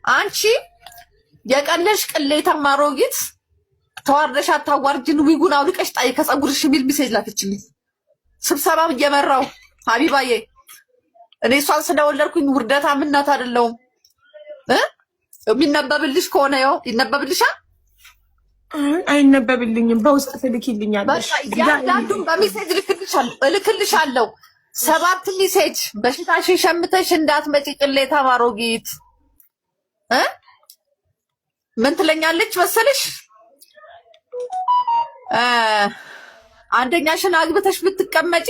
አንቺ የቀለሽ ቅሌታማ አሮጊት ተዋርደሽ አታዋርጅን። ዊጉን አውልቀሽ ጣይ ከጸጉርሽ የሚል ሜሴጅ ላከችልኝ። ስብሰባ እየመራው ሀቢባዬ እኔ እሷን ስለወለድኩኝ ውርደታ ምናት አይደለሁም። የሚነበብልሽ ከሆነ ያው ይነበብልሻል። አይነበብልኝም። በውስጥ ትልኪልኛለሽ። ያንዱን በሜሴጅ እልክልሻለሁ። 7 ሜሴጅ በሽታሽን ሸምተሽ እንዳትመጪ ቅሌታማ አሮጊት። ምን ትለኛለች መሰለሽ? አንደኛሽን አግብተሽ ብትቀመጪ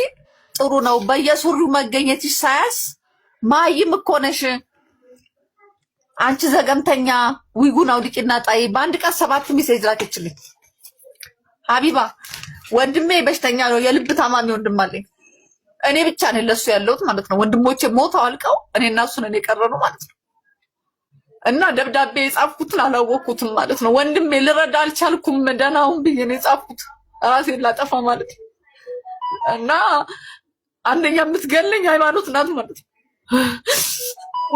ጥሩ ነው። በየሱሪው መገኘትሽ ሳያስ ማይም እኮ ነሽ አንቺ ዘገምተኛ። ዊጉን አውልቂና ጣይ። በአንድ ቀን 7 ሜሴጅ ላከችልኝ። ሀቢባ ወንድሜ በሽተኛ ነው፣ የልብ ታማሚ ወንድም አለኝ። እኔ ብቻ ነኝ ለሱ ያለሁት ማለት ነው። ወንድሞቼ ሞተው አልቀው እኔና እሱ ነን የቀረነው ማለት ነው። እና ደብዳቤ የጻፍኩትን አላወቅኩትም ማለት ነው። ወንድሜ ልረዳ አልቻልኩም፣ ደህናውን ብዬ ነው የጻፍኩት ራሴን ላጠፋ ማለት ነው። እና አንደኛ የምትገለኝ ሃይማኖት ናት ማለት ነው፣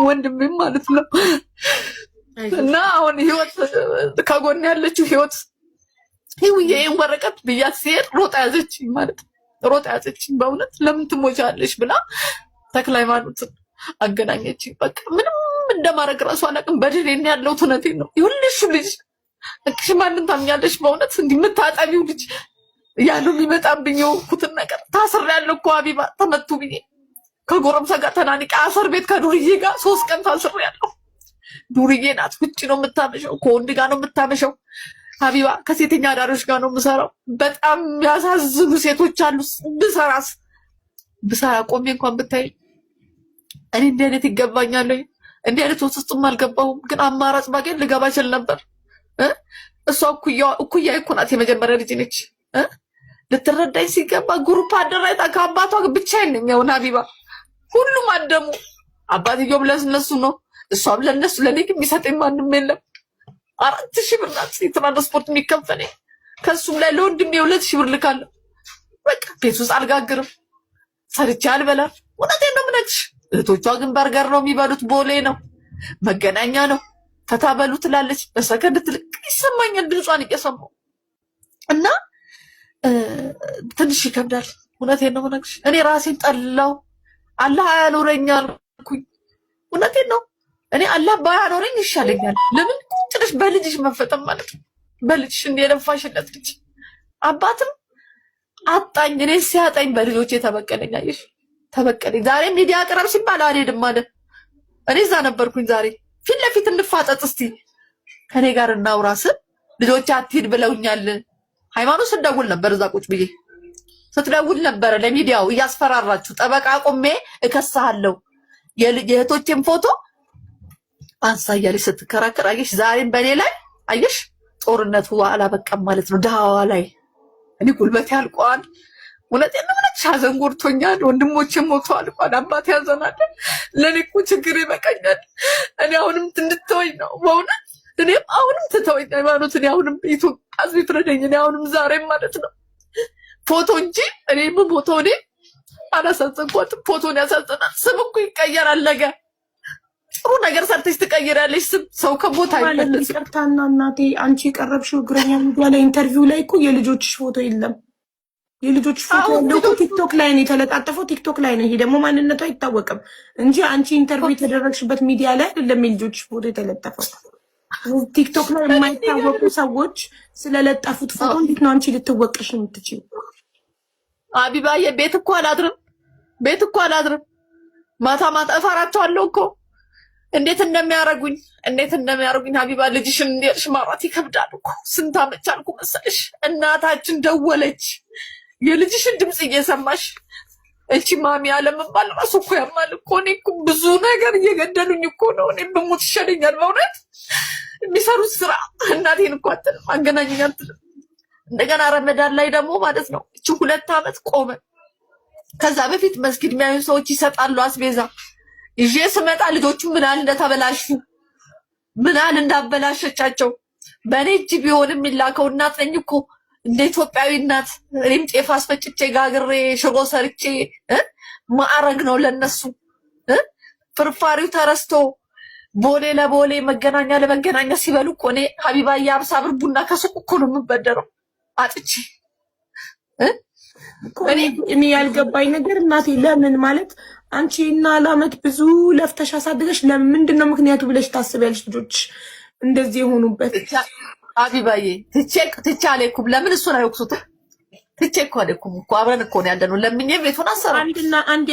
ወንድሜም ማለት ነው። እና አሁን ህይወት ከጎን ያለችው ህይወት ይሄን ወረቀት ብያት ሲሄድ ሮጣ ያዘችኝ ማለት ነው። ሮጣ ያዘችኝ በእውነት ለምን ትሞቻለሽ ብላ ተክለ ሃይማኖትን አገናኘችኝ። በቃ ምንም እንደማረግ ራሱ አላውቅም። በድሬን ያለው እውነቴን ነው። ይሁንልሽ ልጅ እክሽ ማንን ታምኛለሽ? በእውነት እንዲህ የምታጠቢው ልጅ ያለው የሚመጣብኝ የወኩትን ነገር ታስሬያለሁ እኮ ሀቢባ። ተመቱ ብዬ ከጎረምሳ ጋር ተናንቄ አሰር ቤት ከዱርዬ ጋር 3 ቀን ታስሬያለሁ። ዱርዬ ናት። ውጭ ነው የምታመሸው፣ ከወንድ ጋር ነው የምታመሸው ሀቢባ። ከሴተኛ አዳሪዎች ጋር ነው የምሰራው። በጣም ያሳዝኑ ሴቶች አሉ። ብሰራ ቆሜ እንኳን ብታይ እኔ እንዲህ አይነት ይገባኛል። እንዲህ አይነት ውስጥም አልገባሁም፣ ግን አማራጭ ባገኝ ልገባ እችል ነበር። እሷ እኩያ እኮ ናት፣ የመጀመሪያ ልጅ ነች። ልትረዳኝ ሲገባ ግሩፕ አደራይታ ከአባቷ ብቻዬን ነኝ። አሁን ሀቢባ ሁሉም አደሙ። አባትየውም ለእነሱ ነው፣ እሷም ለእነሱ። ለእኔ ግን የሚሰጠኝ ማንም የለም። 4000 ብር ናት የትራንስፖርት የሚከፈለኝ። ከሱም ላይ ለወንድሜ 2000 ብር ልካለሁ። በቃ ቤት ውስጥ አልጋግርም፣ ሰርቼ አልበላም። እውነቴን ነው የምነግርሽ። እህቶቿ ግን በርገር ነው የሚበሉት፣ ቦሌ ነው መገናኛ ነው ፈታ በሉ ትላለች። በሰከንድ ትልቅ ይሰማኛል ድምጿን እየሰማሁ እና ትንሽ ይከብዳል። እውነቴን ነው የምነግርሽ። እኔ ራሴን ጠላው። አላህ አያኖረኝ አልኩኝ። እውነቴን ነው። እኔ አላህ ባያኖረኝ ይሻለኛል። ለምን ቁጭ በልጅሽ መፈጠም ማለት ነው። በልጅሽ እንደ የለፋሽለት ልጅ አባትም አጣኝ። እኔ ሲያጣኝ በልጆቼ ተበቀለኝ። አየሽ ተበቀለኝ። ዛሬ ሚዲያ ቅረብ ሲባል አልሄድም አለ። እኔ እዛ ነበርኩኝ። ዛሬ ፊት ለፊት እንፋጠጥ እስቲ ከኔ ጋር እናውራ ስል ልጆቼ አትሂድ ብለውኛል። ሃይማኖት ስትደውል ነበር፣ እዛ ቁጭ ብዬ ስትደውል ነበረ ለሚዲያው እያስፈራራችሁ ጠበቃ ቆሜ እከሳለሁ የእህቶቼን ፎቶ አንሳ እያለች ስትከራከር አየሽ። ዛሬም በእኔ ላይ አየሽ ጦርነቱ አላበቃም ማለት ነው። ድሃዋ ላይ እኔ ጉልበቴ አልቋል። እውነቴን ነው የምልሽ። ሀዘን ጎድቶኛል። ወንድሞቼ ሞተዋል። እንኳን አባቴ ያዘናል። ለእኔ እኮ ችግር ይበቃኛል። እኔ አሁንም እንድትተወኝ ነው በእውነት። እኔም አሁንም ትተወኝ ሃይማኖት። እኔ አሁንም ኢትዮጵያ ትረዳኝ። እኔ አሁንም ዛሬም ማለት ነው ፎቶ እንጂ እኔ ፎቶ እኔ አላሳዘንኳትም። ፎቶን ያሳዘናል። ስም እኮ ይቀየራል። ነገ ጥሩ ነገር ሰርተሽ ትቀይራለሽ ስም። ሰው ከቦታ አይመለስም። ይቅርታና እናቴ አንቺ የቀረብሽው እግረኛ ሚዲያ ላይ ኢንተርቪው ላይ እኮ የልጆችሽ ፎቶ የለም። የልጆች ፎቶ ያለው ቲክቶክ ላይ ነው የተለጣጠፈው። ቲክቶክ ላይ ነው። ይሄ ደግሞ ማንነቱ አይታወቅም እንጂ አንቺ ኢንተርቪው የተደረግሽበት ሚዲያ ላይ አይደለም የልጆች ፎቶ የተለጠፈው። ቲክቶክ ላይ የማይታወቁ ሰዎች ስለለጠፉት ፎቶ እንዴት ነው አንቺ ልትወቅሽ የምትችይው? ሀቢባዬ ቤት እኮ አላድርም። ማታ ማታ እፈራቸዋለሁ እኮ እንዴት እንደሚያረጉኝ ሀቢባ። ልጅሽን እንዴሽ ማውራት ይከብዳል እኮ። ስንት አመት አልኩ መሰለሽ። እናታችን ደወለች የልጅሽን ድምጽ እየሰማሽ እቺ ማሚ አለመባል ራሱ እኮ ያማል እኮ። እኔ እኮ ብዙ ነገር እየገደሉኝ እኮ ነው። እኔ በሞት ይሻለኛል በእውነት። የሚሰሩት ስራ እናቴን እኮ አትልም፣ አገናኘኝ አትልም። እንደገና ረመዳን ላይ ደግሞ ማለት ነው እቺ 2 አመት ቆመ። ከዛ በፊት መስጊድ የሚያዩ ሰዎች ይሰጣሉ አስቤዛ። ይዤ ስመጣ ልጆቹ ምናል እንደተበላሹ ምናል እንዳበላሸቻቸው በእኔ እጅ ቢሆን የሚላከው እናት ነኝ እኮ እንደ ኢትዮጵያዊ እናት። እኔም ጤፍ አስፈጭቼ ጋግሬ ሽሮ ሰርቼ ማዕረግ ነው ለነሱ። ፍርፋሪው ተረስቶ ቦሌ ለቦሌ መገናኛ ለመገናኛ ሲበሉ እኮ እኔ ሀቢባዬ 50 ብር ቡና ከሱቅ እኮ ነው የምበደረው አጥቼ። እኔ ያልገባኝ ነገር እናቴ ለምን ማለት አንቺ እና ለአመት ብዙ ለፍተሽ አሳድገሽ ለምንድን ነው ምክንያቱ ብለሽ ታስቢያለሽ? ልጆች እንደዚህ የሆኑበት ሀቢባዬ ትቼ አልሄድኩም። ለምን እሱን አይወቅሱትም? ትቼ እኮ አልሄድኩም እኮ አብረን እኮ ነው ያለነው። ለምኜ ቤቱን አሰራ አንድና አንድ